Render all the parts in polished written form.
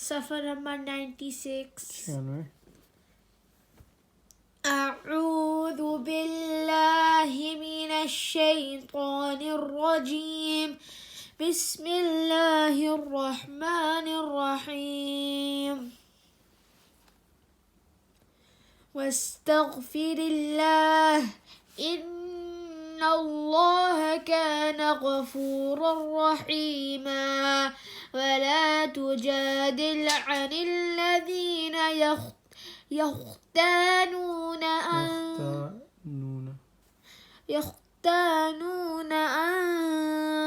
Safar number 96. January. أعوذ بالله من الشيطان الرجيم. بسم الله الرحمن الرحيم. واستغفر الله إن الله كان غفورا رحيما. ولا تجادل عن الذين يختانون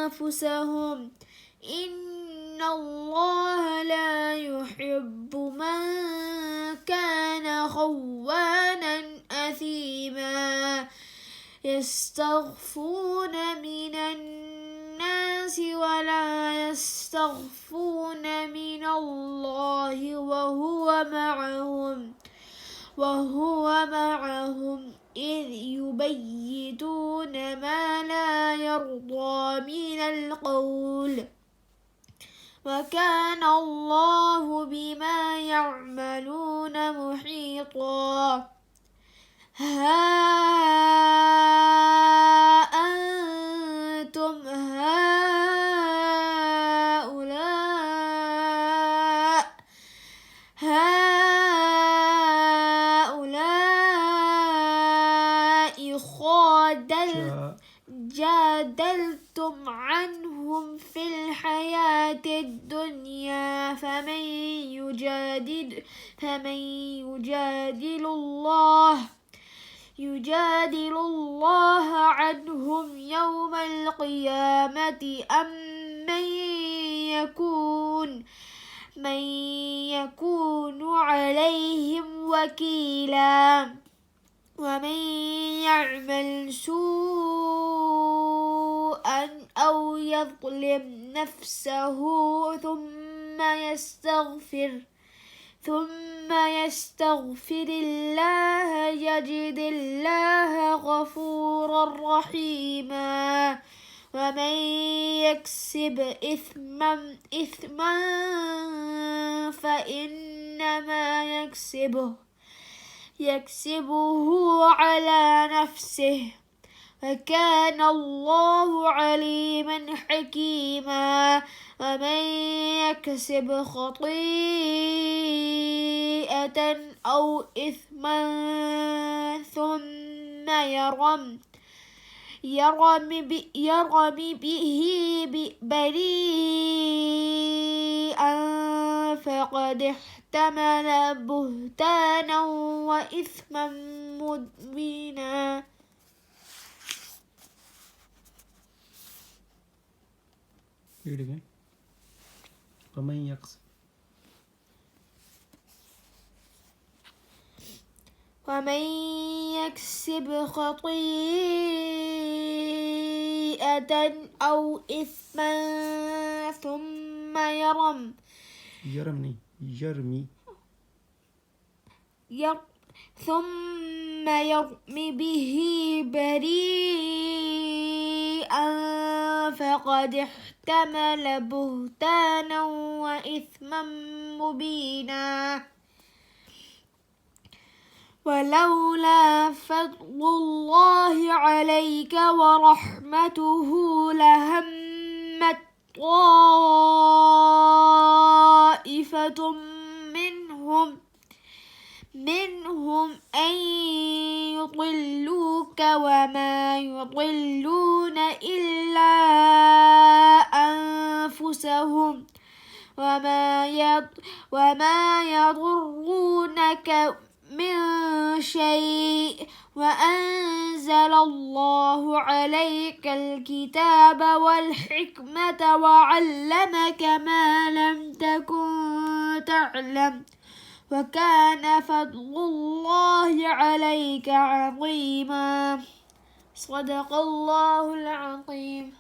أنفسهم. إن الله لا يحب من كان خوانا أثيما. يستخفون من الناس ولا يستخفون من الله وهو معهم إذ يبيتون ما لا يرضى من القول. وكان الله بما يعملون محيطا. ها أنتم جادلتم عنهم في الحياة الدنيا فمن يجادل الله عنهم يوم القيامة أم من يكون عليهم وكيلا. ومن يعمل سوءا أو يظلم نفسه ثم يستغفر الله يجد الله غفورا رحيما. ومن يكسب إثما فإنما يكسبه على نفسه. وكان الله عليما حكيما. ومن يكسب خطيئة أو إثما ثم يرم به بريئا فقد احتمل بهتانا وإثما مبينا. Read again. ومن يكسب خطيئة أو إثما ثم يرم به بريئا فقد احتمل بهتانا وإثما مبينا. ولولا فضل الله عليك ورحمته لهمت طائفة منهم أن يضلوك وما يضلون إلا أنفسهم وما يضرونك من شيء. وأنزل الله عليك الكتاب والحكمة وعلمك ما لم تكن تعلم. وكان فضل الله عليك عظيما. صدق الله العظيم.